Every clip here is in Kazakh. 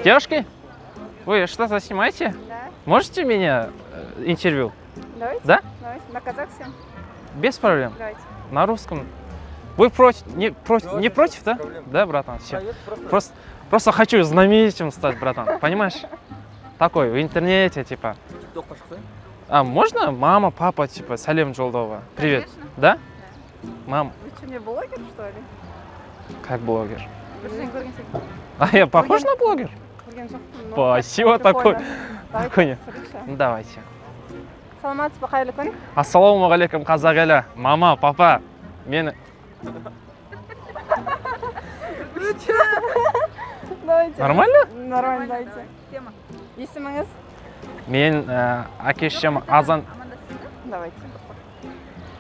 Девушки, вы что-то снимаете? Да. Можете меня интервью? Давайте. Да? Давайте. На казахском. Без проблем. Давайте. На русском. Вы против? Не против, да? Да, братан, все. Просто хочу знаменитым стать, братан. Понимаешь? Такой в интернете, типа. А можно мама, папа, типа, Салем Жолдова? Привет. Конечно. Да? Мам, Вы что, мне блогер, что ли? как блогер? Вы же не көргенсек. А я похож на блогер? Көрген жоқпын. Спасибо, такой. Такой. Давайте. Ну, давайте. Саламатсыз ба, қайырлы күн. Ассалаумағалейкум, қазақ елі. Мама, папа, мені... Давайте. Нормально? Нормально, давайте. Есіміңіз? Мен әке-шешем Азан. Давайте.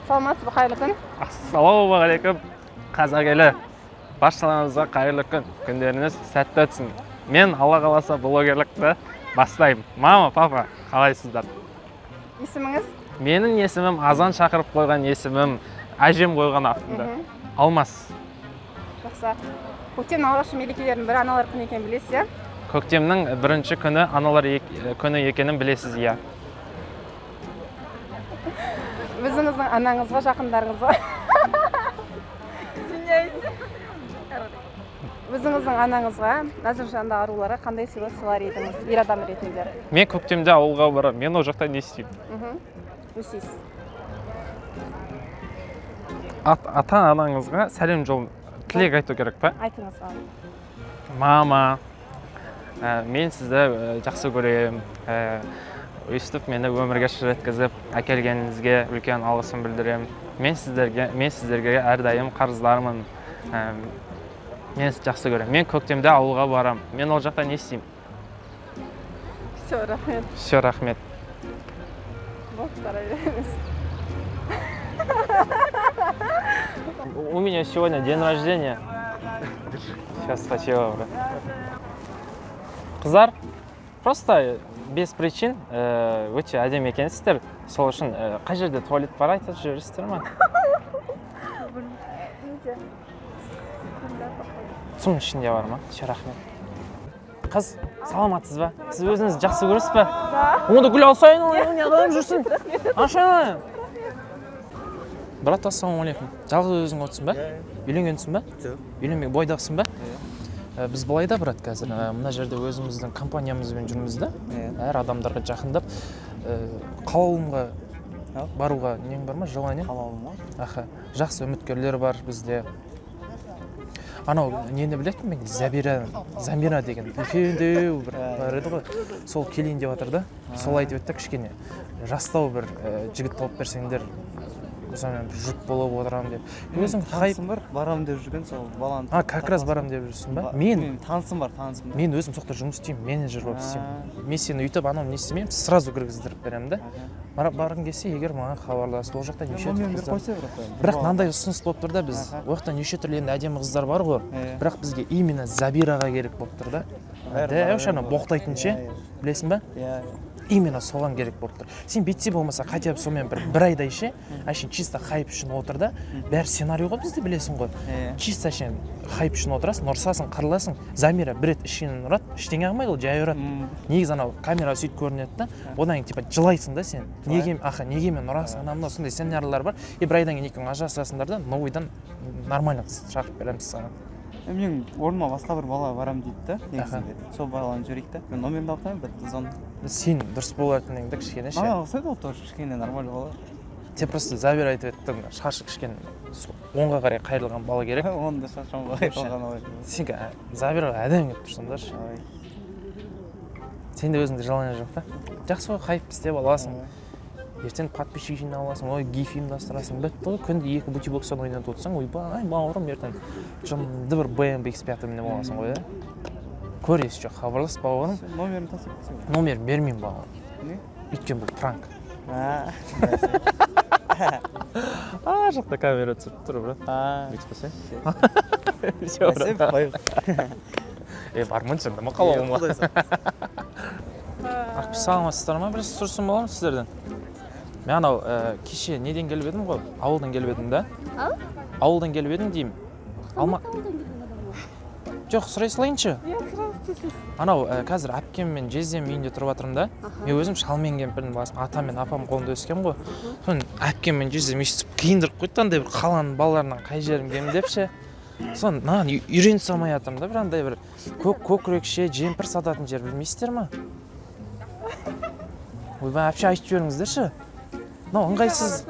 Саламатсыз ба, қайырлы күн. Ассалаумағалейкум, қазақ елі. Баршаларыңызға қайырлы күн. Күндеріңіз сәтті өтсін. Мен Алла қаласа блогерлікті бастаймын. Мама, папа, қалайсыздар? Есіміңіз? Менің есімім Азан шақырып қойған есімім, әжем қойған атымды. Алмас. Жақсы. Көктемнің алғашқы мерекелерінің бірі аналар күні екенін білесіз, иә? Көктемнің бірінші күні аналар күні екенін білесіз, иә. Өзіңіздің анаңызға, жақындарыңызға. Өзіңіздің анаңызға, нәзір жанды аруларға қандай сыйлық сыйлар едіңіз, ер адам ретінде? Мен көктемде ауылға барамын, мен ол жақта не істеймін? Не істейсіз? Ата-анаңызға сәлем жолын тілек айту керек па? Айтыңыз. Мама, мен сізді жақсы көремін. Өйстіп мені өмірге жеткізіп әкелгеніңізге үлкен алғысым білдіремін. Мен сіздерге әрдайым қарыздармын. Мен сізді жақсы көремін. Мен көктемде ауылға барамын. Мен ол жақта не істеймін? Все, рахмет. Все, рахмет. Вот, бара береміз. У меня сегодня день рождения. Сейчас, спасибо, брат. Қыздар, просто без причин өте әдемі екенсіздер. Сол үшін қай жерде туалет бар айтып жүрсіздер ма? Соның ішінде бар ма? Все, рахмет. Қыз, саламатсыз ба? Сіз өзіңізді жақсы көресіз ба? Да. Онда гүл алсайын, не адам жүрсін? Ашайын. Брат, ассалаумағалейкум. Жалғыз өзің отырсың ба? Үйленгенсің ба? Жоқ. Үйленбей бойдақсың ба? Біз былай да, брат, қазір мына жерде өзіміздің компаниямызбен жүрміз да. Әр адамдарға жақындап, қалауымға баруға нең бар ма? Желание? Қалауыма? Аха. Жақсы үміткерлер бар бізде. Анау нені білетін мен? Замира деген үлкендеу бір бар еді ғой. Сол келейін деп жатыр да. Сол айтып өтті кішкене. Жастау бір жігіт тауып берсеңдер, мен жұт болып отырамын деп. Өзің танысым бар, барам деп жүрген сол баланы. Как раз барам деп жүрсің ба? Мен танысым бар. Мен өзім соқта жұмыс істеймін, менеджер болып істеймін. Мен сені үйтіп анау не істемеймін, сразу кіргіздіріп беремін да. Барғың келсе, егер маған хабарласып, ол жақта неше түрлі қыздар. Бірақ мынандай ұсыныс болып тұр да, біз ол жақта неше түрлі енді әдемі қыздар бар ғой. Бірақ бізге именно Забираға керек болып тұр да. Вообще ана боқтайтын ше, білесің ба? Именно соған керек болып тұр. Сен бетсе болмаса, хотя бы сонымен бір айдай ше, әшейін чисто хайп үшін отыр да. Бәрі сценарий ғой бізде білесің ғой. Чисто әшейін хайп үшін отырасың, ұрсасың, қырыласың. Замира бір рет ішінен ұрады, іштеңе қылмайды, ол жай ұрады. Негізі анау камера сөйтіп көрінеді да. Одан кейін типа жылайсың да сен. Неге мен ұрасың, анау сондай сценарийлар бар. Bir айдан кейін екеуің ажырасасыңдар да, новыйдан нормально шақырып береміз саған. Мен орныма басқа бір бала барам дейді да, негізінде. Сол баланы жіберейік та. Мен номерімді алып қоямын, бір звон. Сен дұрыс болатыныңды кішкене ше. Ұқсайды ол тоже кішкене нормально бала. Сен просто Забира айтып еттің, шашы кішкене оңға қарай қайырылған бала керек. Оны да шашам қайырылған ой. Сен Забираға әдемі келіп тұрсыңдар ше. Сенде өзіңде желание жоқ та. Жақсы ғой, хайп істеп аласың. Ертең подписчик жинап аласың, ой, гиф ұйымдастырасың. Бітті ғой, күнде 2 бутибокстан ойнатып отырсаң, ойбай, бауырым, ертең жымды бір BMW X5 мініп аласың ғой, көресіз жоқ, хабарлас бауырым. Номерін тасып кетсең. Номерін бермеймін бауырым. Не? Өйткені бұл пранк. Жақта камера түсіріп тұр, брат. Бүйтіп қойсай. Все, брат. Бармын жындымы қалауыма. Ақпи, саламатсыздар ма? Бірінші сұрсын боламын сіздерден. Мен анау кеше неден келіп едім ғой? Ауылдан келіп едім да? Ауылдан келіп едім деймін. Жоқ, сұрай салайыншы? істейсіз? Анау қазір әпкем мен жездем үйінде тұрып жатырмын да. Мен өзім шалмен кемпірдің баласымын, атам мен апам қолында өскен ғой. Соны әпкем мен жездем естіп қиындырып қойды, андай бір қаланың балаларынан қай жерім кем депші. Соны маған үйрене салмай жатырмын да, бір андай бір көкірекше жемпір сататын жер білмейсіздер ма? Ойбай, әпше айтып жіберіңіздерші. Мынау ыңғайсыз.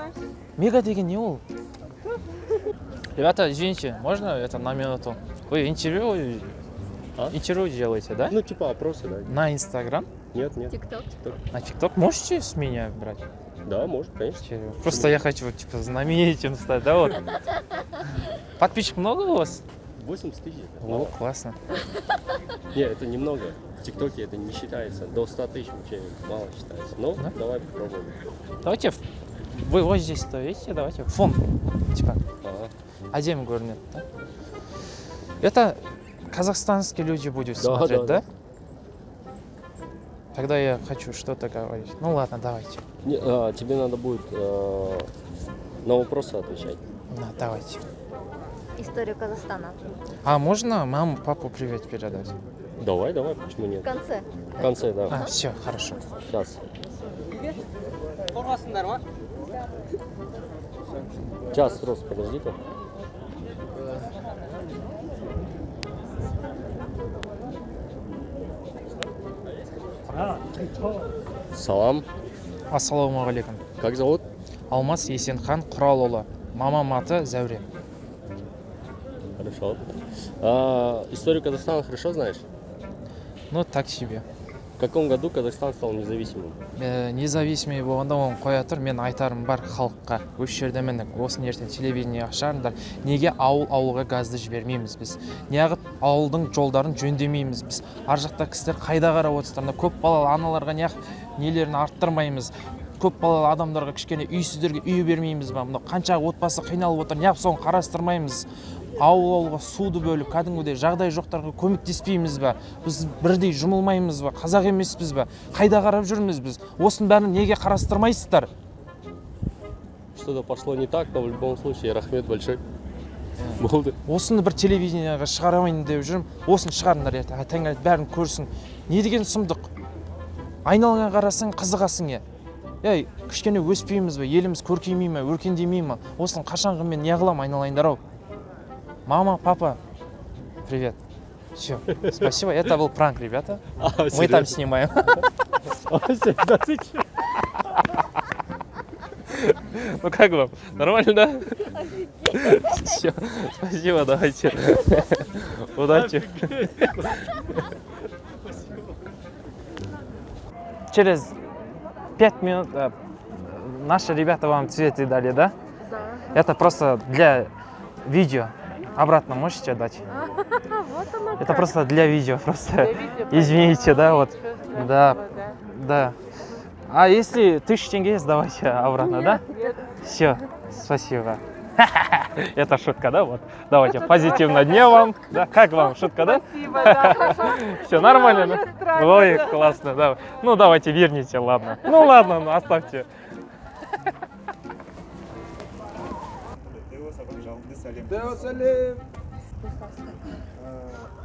Мега деген не ол? Ребята, извините, можно это на минуту? Вы интервью делаете, да? Ну, типа опросы, да. На Инстаграм? Нет, нет. Тикток. На ТикТок можете с меня брать? Да, может, конечно. Просто я хочу, типа, знаменитым стать, да, вот? Подписчиков много у вас? 80 тысяч. О, классно. Нет, это немного. В ТикТоке это не считается. До 100 тысяч вообще мало считается. Но Да? давай попробуем. Давайте, вы вот здесь стоите, давайте, фон, типа, Ага. әдемі көрінеді, да? Это казахстанские люди будут Да, смотреть, да, да? Когда я хочу что-то говорить. Ну ладно, давайте. Тебе надо будет на вопросы отвечать. Да, давайте. Историю Казахстана. А можно маму, папу привет передать? Давай, почему В нет? конце. В конце, да. А, все, хорошо. Сейчас. Сейчас, просто подожди-ка. Салам. Ассалаумағалейкум. Как зовут? Алмас Есенхан Құралұлы. Мамам аты Зәуре. Хорошо. Историю Казахстана хорошо знаешь? Ну, так себе. В каком году Казахстан стал независимым? Независимый болғанда оны қоя тұр, мен айтарым бар халыққа. Осы жерде міне осыны ертең телевидение ашарыңдар. Неге ауылға газды жібермейміз біз? Неғып ауылдың жолдарын жөндемейміз біз? Ар жақта кісілер қайда қарап отырсыздар? Көп балалы аналарға неғып нелерін арттырмаймыз? Көп балалы адамдарға кішкене үйсіздерге үй бермейміз ба? Мына қанша отбасы қиналып отыр, неғып соны қарастырмаймыз? Ауылға суды бөліп, кәдімгідей жағдай жоқтарға көмектеспейміз ба? Біз бірдей жұмылмаймыз ба? Қазақ емеспіз ба? Қайда қарап жүрміз біз? Осының бәрін неге қарастырмайсыздар? Что-то пошло не так, но в любом случае рахмет большой. Болды. Осыны бір телевидениеға шығарамайын деп жүрмін. Осыны шығарыңдар ертең, таңертең бәрін көрсін. Не деген сұмдық? Айналаңа қарасаң қызығасың е. Ей, кішкене өспейміз бе? Еліміз көркеймей ме, өркендемей ме? Осыны қашанғы мен не қылам айналайындар-ау? Мама, папа, привет. Все, спасибо. Это был пранк, ребята. Мы там снимаем. Ну как вам? Нормально, да? Все, спасибо, давайте. Удачи. Через 5 минут наши ребята вам цветы дали, да? Да. Это просто для видео. Обратно можете дать? Вот оно Это как. просто для видео, просто. Для видео, Извините, да, вот. Ничего страшного, Да, да. А если 1000 тенге, сдавайте обратно, да? Нет. Все, спасибо. Это шутка, да? Вот. Давайте, позитивного дня вам. Да, как вам? Шутка, да? Спасибо, да. Все нормально, Мне да? уже страшно, Ой, да. классно, да. Ну, давайте, верните, ладно. Ну, ладно, ну, оставьте.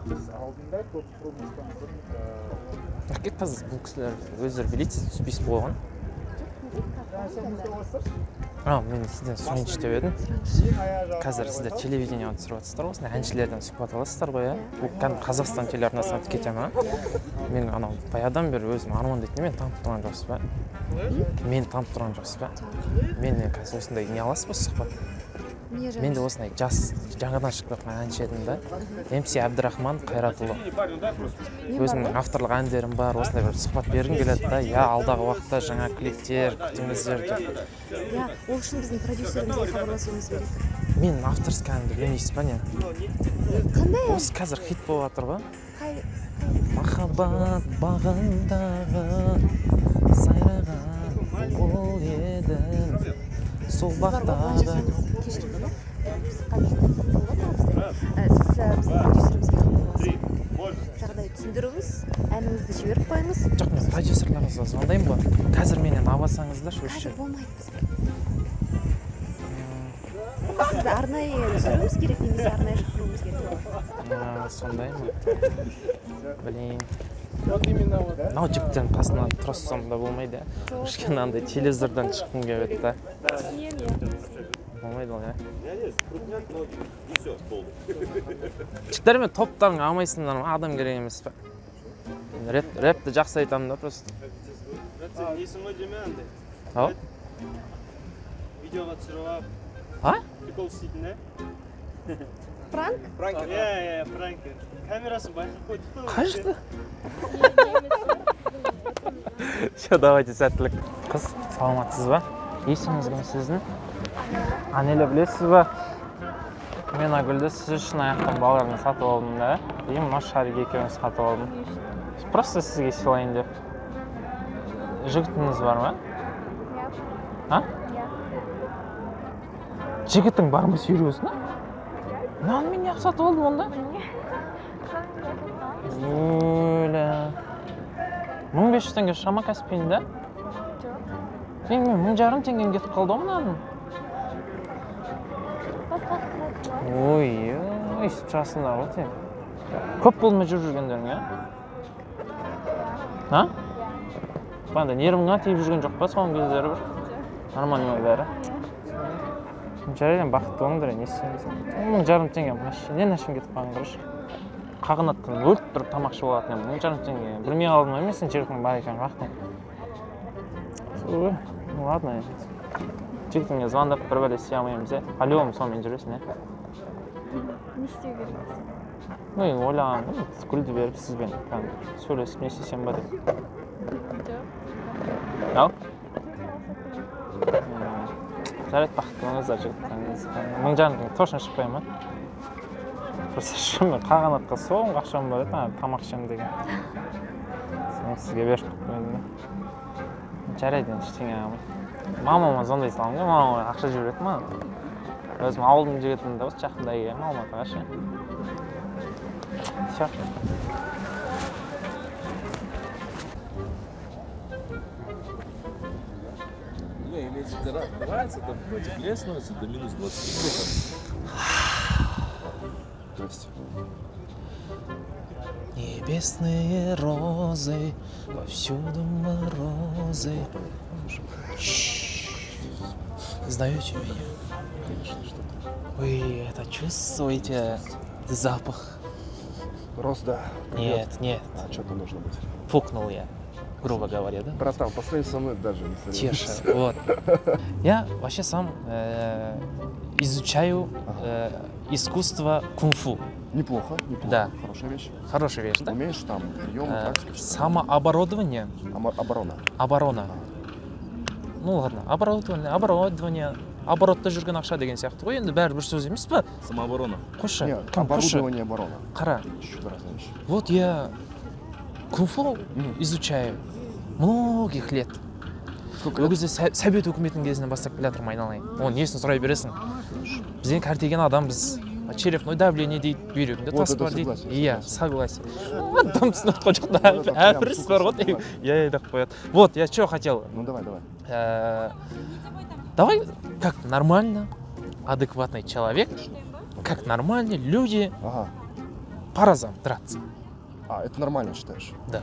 Біз алдында көп құрылмыстан бұрын Ракетпаз бұл кісілер өздері біледі, сіз түспейсіз болған. Мен сізден сұрайыншы деп едім. Қазір сіздер телевидениеға түсіріп жатсыздар ғой, осындай әншілерден сұхбат аласыздар ғой, иә? Бұл кәдімгі Қазақстан телеарнасына тіке тема. Мен анау баяғыдан бері өзім армандайтын, мен танып тұрған жоқсыз ба? Мені танып тұрған жоқсыз ба? Менен қазір осындай не аласыз ба сұхбат? Мен де осындай жас жаңадан шығып жатқан әнші едім да. МС Әбдірахман Қайратұлы. Өзімнің авторлық әндерім бар, осындай бір сұхбат бергім келеді да. Я алдағы уақытта жаңа клиптер күтіңіздер деп. Я, ол үшін біздің продюсерімізге хабарласуымыз керек. Мен авторский әнді білмейсіз ба не? Қандай? Осы қазір хит болып жатыр ғой. Қай? Махаббат бағындағы сайраған ол едім. Сол бақтағы. Кешіріңіз, да? Біз қазір сіз біздің продюсерімізге хабарласып жағдай түсіндіріңіз, әніңізді жіберіп қойыңыз. Жоқ, мен продюсерларыңызға звондаймын ғой. Қазір менен алсаңыздаршы осы Қазір жерде. болмайды бізге. Сізді арнайы түсіруіміз керек, немесе арнайы шақыруымыз керек. Сондай ма? Блин. Вот именно вот. Мынау жігіттің қасына тұрсам да болмайды. Кішкене андай телевизордан шыққым келеді да. Болмайды ол, иә. Жігіттер мен топтарың алмайсыңдар ма? Адам керек емес пе? Рэпті жақсы айтамын да просто. несің ғой деме андай. Ау? Видеоға түсіріп алып. А? Прикол істейтін, ә? Пранк? Иә, пранкер. Камерасын байқап қойдық та. Қашты? Все, давайте сәттілік. Қыз, саламатсыз ба? Есіміңіз кім сіздің? Анеля білесіз ба? Мен Агүлді сіз үшін аяқтан балаларына сатып алдым да. Деймін, Машарик екеуіңіз сатып алдым. Просто сізге сыйлайын деп. Жігітіңіз бар ма? А? Жігітің бар ма сүйресін, а? Нан мен неғып сатып алдым онда? Өлі. 1500 теңге шама кәспейін да? Мен 1500 теңгем кетіп қалды ма мынаның? Ой, естіп жасындар ғой сен. Көп болды ма жүргендерің, иә? А? Банда нервіңа тиіп жүрген жоқ па соңғы кездері бір? Нормально ма бәрі? Жарайдан бақытты болыңдар, не істейміз? 1500 теңге машинен ашым кетіп қалған құрыш. Қағынаттан өліп тұрып тамақшы болатын ем. 1500 теңге. Білмей қалдым емес, сен жігітің бар екен қақтың. Ладно. Жігітіңе звондап бір бәле істей алмаймыз, е? Алло, сонымен жүресің, е? Не істеу керек? Ну, ойлаған, гүлді беріп сізбен сөйлесіп не істесем ба деп. Ау? Жарайды, бақытты болыңыздар жігіттеріңіз. 1500 теңге точно шықпай ма? Просто шынымен қағанатқа соғым қақшам бар еді, тамақ ішем деген. Сен сізге беріп қойдым. Жарайды, ештеңе алмайды. Мамама звондай саламын ғой, мамама ақша жібереді ма? Өзім ауылдың жігітімін де осы жақында келемін Алматыға ше. Всё. Ну, имеется в виду, нравится, там теплее становится до минус 20. Здрасте. Небесные розы, повсюду морозы. Знаете меня? Конечно, что-то. Вы это чувствуете? Запах? Роз, да. Нет. А что там должно быть? Пукнул я, грубо говоря, да? Братан, последний со мной даже не Тише, вот. Я вообще сам изучаю искусство кунг-фу. Неплохо. Да. Хорошая вещь. Хорошая вещь, да? Умеешь там приемы, тактики? Самооборудование. Оборона. Ну ладно, оборудование. Оборотта жүрген ақша деген сияқты ғой, енді бәрі бір сөз емес па? Самооборона. Қойшы. Нет, оборудование оборона. Қара. Чуть-чуть разная вещь. Вот я кунг-фу изучаю многих лет. Ол кезде совет үкіметінің кезінен бастап келе жатырмын айналайын. Оның несін сұрай бересің. Бізден кәртеген адам біз черепное давление дейді, бүйрегінде тас бар дейді. Иә, согласен. Адам түсініп отқан жоқ, әпіріс бар ғой. Я деп қояды. Вот, я что хотел. Ну давай. Давай, как нормально, адекватный человек, как нормальные люди, по разам драться. А, это нормально считаешь? Да.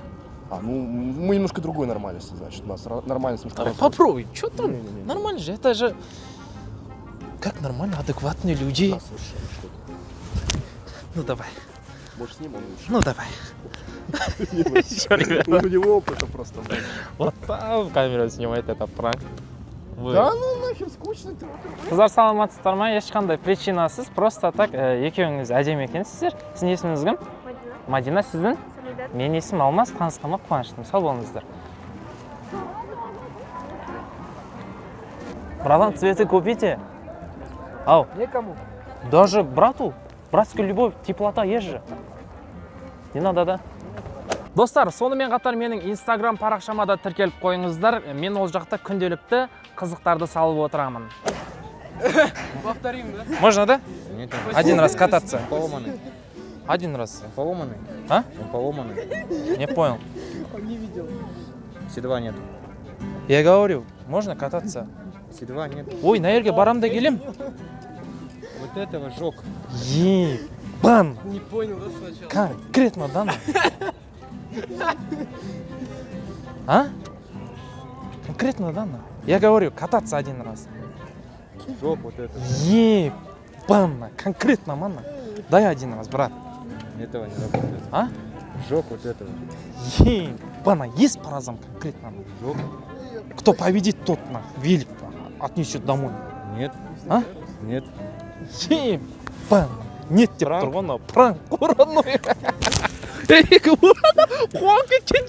Ну мы немножко другой нормальности, значит. У нас нормальность немножко. Давай попробуй, что там? Нормально же, это же как нормально, адекватные люди. Ну давай. Может, с ним он лучше. Ну давай. У него опыта просто. Вот там камера снимает, это пранк. Да ну нахер скучно. Қыздар саламатсыздар ма? Ешқандай причинасыз, просто так екеуіңіз әдемі екенсіздер. Сіздің есіміңіз кім? Мадина, сіздің? Менің есімім Алмас, танысқаныма қуаныштымын. Сау болыңыздар. Братан, цветы купите? Ау. Некому. Даже брату? Братская любовь, теплота есть же. Не надо, да? Достар, сонымен қатар менің Instagram парақшама да тіркеліп қойыңыздар. Мен ол жақта күнделікті қызықтарды салып отырамын. Повторим, да? Можно, да? Нет, Один раз кататься. поломанный. Один раз. Поломанный? А? Он поломанный. Не понял. Он не видел. Седла нет. Я говорю, можно кататься. Седла нет. Ой, на ерге барам да келем. Вот этого жёг. бан. Не понял, да, сначала? Конкретно дана. А? Конкретно дана. Я говорю, кататься один раз. Жоп, вот это. Ебано. Конкретно, мана. Дай один раз, брат. Этого не работает. А? Жоп вот этого. Ебано. Есть по разам конкретно? Жоп. Кто победит, тот на велик отнесет домой. Нет. А? Нет. Ебано. Нет деп Пранк? тұрғаны. Пранк. Кураной. Қуанып кеткен.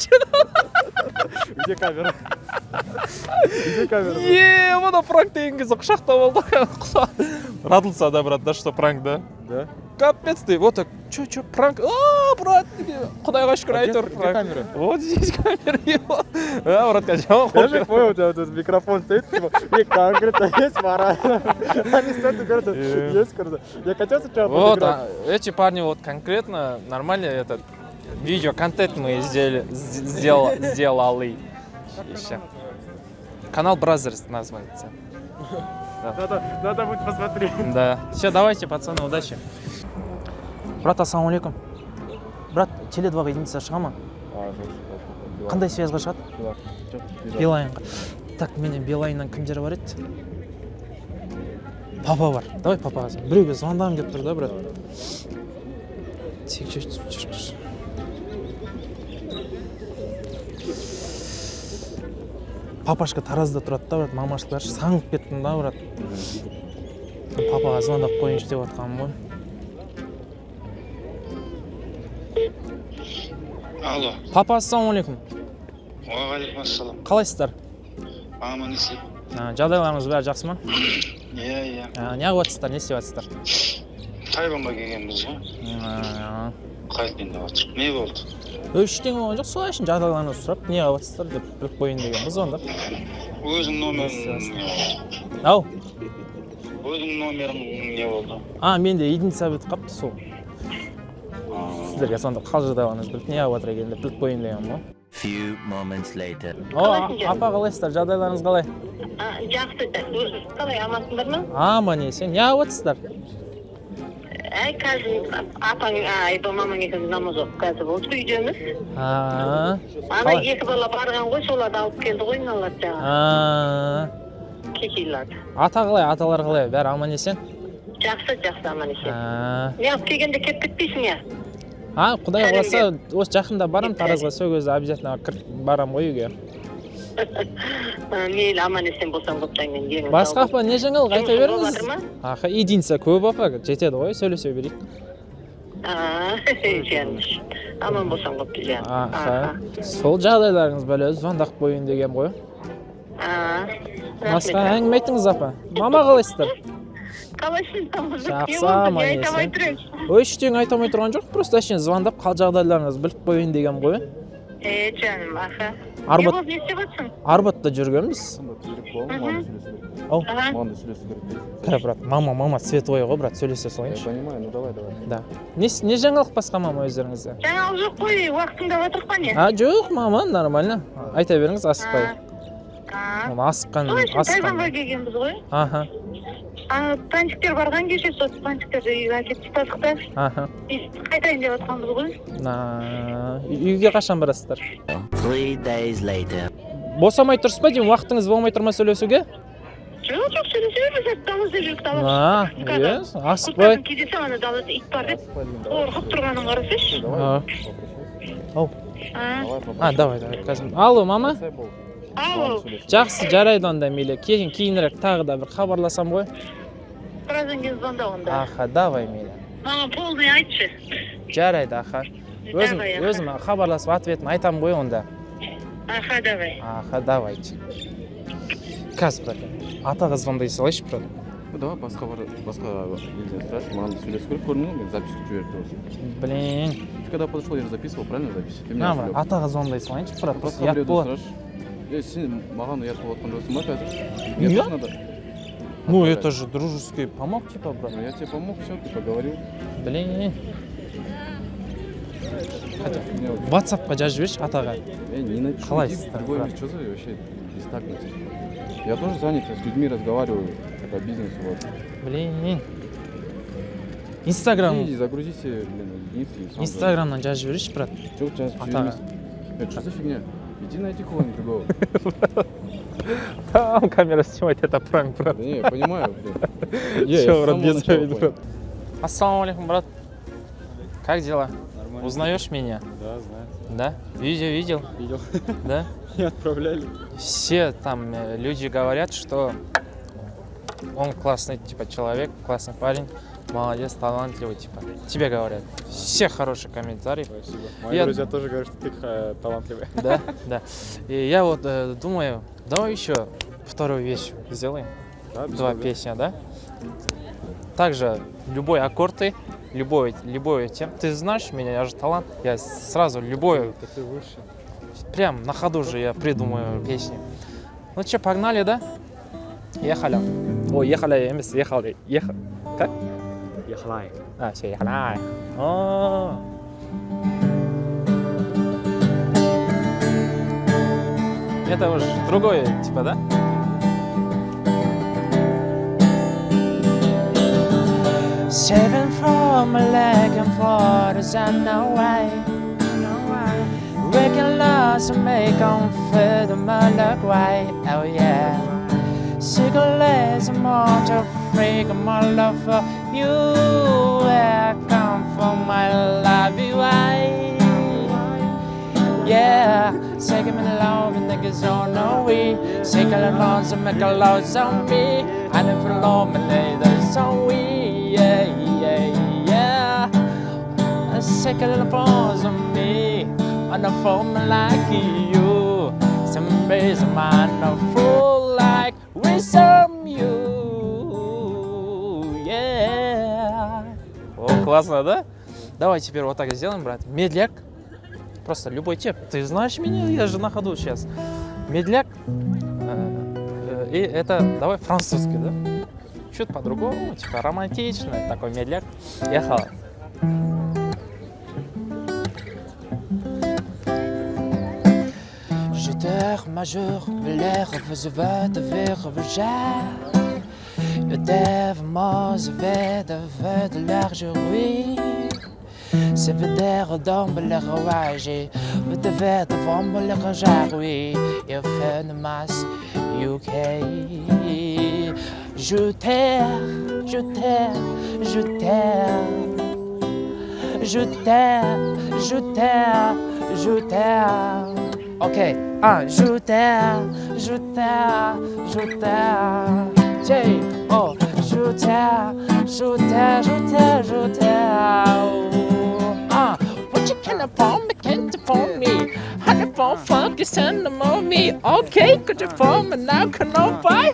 Где камера? Где камера? Мына пранк деген кезде құшақтап алды. Радылса да, брат, да, что пранк, да? Да. Капец ты, вот так, чё, пранк? Брат, құдайға шүкір әйтеуір Где пранк. камера? Вот здесь камера. Братка, жауап Я же понял, у тебя тут микрофон стоит, типа, и конкретно есть морально. Они стоят и говорят, есть круто. Я хотел сначала Вот, подыграть. эти парни вот конкретно нормально этот видео-контент мы сделали. Еще. Канал Brothers называется. Надо будет посмотреть. Да. Все, давайте, пацаны, удачи. Брат, ассалаумалейкум. Брат, Теле2-ға единица шыға ма? Қандай связға шығады? Билайнға. Так, менен Билайннан кімдер бар еді? Папа бар. Давай папаға. Біреуге звондағым келіп тұр да, брат. Тек жүрші. Папашка Таразда тұрады да, брат, мамашылар саңып кеттім да, брат. Папаға звондап қойыншы деп отқаным ғой. Алло. Папа, ассалаумалейкум. Уағалейкум ассалам. Қалайсыздар? Аман есен. Жағдайларыңыз бәрі жақсы ма? Иә. Неғып жатсыздар, не істеп жатсыздар? Тайванға келгенбіз ғой. Қайтайын деп жатыр. Не болды? Ештеңе болған жоқ, солай үшін жағдайларыңызды сұрап, не қылып жатсыздар деп біліп қояйын деген біз онда. Өзің номерің не болды? Ау? Өзің номерің не болды? Менде единица бітіп қапты сол. Сіздерге сонда қал жағдайларыңызды біліп, не қылып жатыр екен деп біліп қояйын деген ғой. Few moments later. Апа, қалайсыздар, жағдайларыңыз қалай? Жақсы, қалай амансыңдар ма? Аман есен, не қылып жатсыздар? Қазір апаң, мамаң екеуміз намаз оқып қазір осы үйдеміз. Ана екі бала барған ғой, соларды алып келді ғой, мыналар жаңа. Кекейлады. Ата қалай, аталар қалай, бәрі аман есен? Жақсы, аман есен. Не алып келгенде кеп кетпейсің я? Құдай қаласа, осы жақында барам Таразға, сол кезде обязательно барам ғой үйге. Мейлі аман есен болсам көптен кейін. Басқа апа, не жаңалық айта беріңіз? Единица көп апа, жетеді ғой, сөйлесе берейік. Аман болсам көпті жан. Сол жағдайларыңыз бәле звондақ қойын деген ғой. Басқа әңгіме айтыңыз апа. Мама қалайсыздар? Жақсы, аман есен. Ештеңе айтамай тұрған жоқ, просто әшейін звондап қал жағдайларыңызды біліп қойын деген ғой. Жаным, аха. Не болып не істеп жатсың? Арбатта жүргенбіз. Мамды сөйлесу керек. Брат, мама световой ғой, брат, сөйлесе салайыншы. Я понимаю, ну давай. Да. Не жаңалық басқа мама өздеріңізде? Жаңалық жоқ қой, уақытыңда отырып па не? Жоқ, мама, нормально. Айта беріңіз, асықпай. Асыққан. Тайванға келгенбіз ғой. Панчиктер барған кеше, сол панчиктерді үйге әкеп тастадық та. Қайтайын деп отқанбыз ғой. Үйге қашан барасыздар? 3 days later. Босамай тұрсыз ба деймін, уақытыңыз болмай тұрма сөйлесуге? Жоқ, сөйлесе берміз, далада жүріп далада. Асықпай. Құттардың кездесі ана далада ит бар деп, қорқып тұрғанын қарасайшы. Давай, қазір. Алло, мама? Алло. Жақсы, жарайды онда мейлі. Кейінірек тағы да бір хабарласам ғой. Біраздан кейін звонда онда. Давай мейлі. Мама, полный айтшы. Жарайды, өзім хабарласып ответін айтам ғой онда. Давай. Давайте. Қазір, брат, атаға звондай салайшы, брат. Давай басқа елден сұрайшы, маған сөйлесу керек, көрдің ғой, мен записку жіберді уже. Блин. Ты когда подошел, я же записывал, правильно запись? Брат, атаға звондай салайыншы, брат, просто ұят болады. Сен маған ұят болып отқан жоқсың ба қазір? Нет. Ну, это же дружеский помог, типа, брат. Я тебе помог, все, ты поговорил. Блин. WhatsApp-қа жазып жіберші атаға. Не напишу, другой месяц, что за вообще бестактность? Я тоже занят, с людьми разговариваю, по бизнесу, вот. Блин. Инстаграм. И загрузите, блин, линки. Инстаграмнан жазып жіберейінші, брат. Жоқ, жазып Атаға. жібермейсің. Это что за фигня? Иди найди кого-нибудь другого. Там камера снимает, это пранк, брат. Да не, я понимаю, блин. Чё, брат, без начала обид, понял. брат. Ассаламу алейкум, брат. Как дела? Нормально. Узнаешь меня? Да, знаю. Да? Видео видел? Видел. Да? Не отправляли. Все там люди говорят, что он классный, типа, человек, классный парень, молодец, талантливый, типа. Тебе говорят. Все хорошие комментарии. Спасибо. Мои Я- друзья тоже говорят, что ты талантливый. Да, да. И я вот думаю, давай еще вторую вещь сделаем. Да, без Два проблем. песня, да? Также любой аккорды, любой тем. Ты знаешь меня, я же талант. Я сразу любой, Да ты выше. прям на ходу же я придумаю песни. Ну что, погнали, да? Ехали. О, ехали, эмис, ехали. Как? Ехлай. А, все, ехали. О. Это уже другое, типа, да? Seven from a leg and four is on the way. We can lose and make on food the look way. Oh yeah. Cigarettes and more to freak my love for you. I come from my love way. Yeah, take him in love and niggas on no way. Take a lot and make a lot on me. I live for long and later on we. Yeah, yeah, yeah. Take a little pause on me. On a phone like you. Some reason I'm a fool like with some you. Yeah. О, классно, да? Давай теперь вот так сделаем, брат. Медляк. Просто любой тип. Ты знаешь меня, я же на ходу сейчас. Медляк. И это, давай французский, да? Чуть по-другому, типа романтичный, такой медляк. Ехала. J'étais majeur, l'air faisait de verger. Le dévement de l'argerie. C'est d'air d'ombre le rouage. Le devait de vombre le rajaroui. Il fait de masse UK. Je t'aime, je t'aime, je t'aime. Je t'aime, je t'aime, je t'aime. Ok, je t'aime, je t'aime, je t'aime. J-O, je t'aime, je t'aime, je t'aime, je t'aime. What you can upon me, can't upon me. How the phone fuck you send them on me. Okay, could you phone me now, can I buy?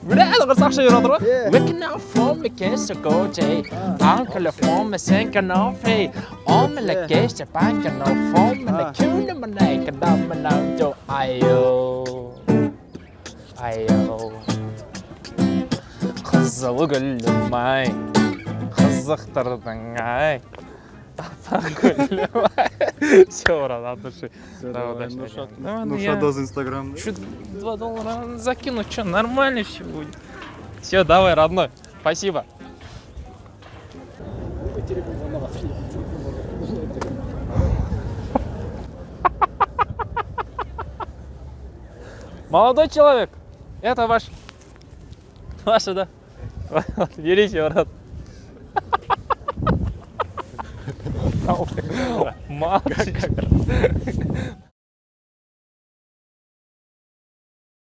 Real was actually rather. We can now phone me, can't you go, J. Uncle phone me, sink and off, hey. On me like guess the bank and no phone me, the tune in my neck and down my now, Joe. Ayo. Ayo. Қызылы гүлім-ай, қызықтырдың ай. Тапақ гүлім-ай. Все, брат, от души. Да, удачи. Ну, шадо из Инстаграма. Чуть $2 закину, что, нормально все будет. Все, давай, родной. Спасибо. Молодой человек, это ваш. Ваша, да? Берите, брат. Мальчик.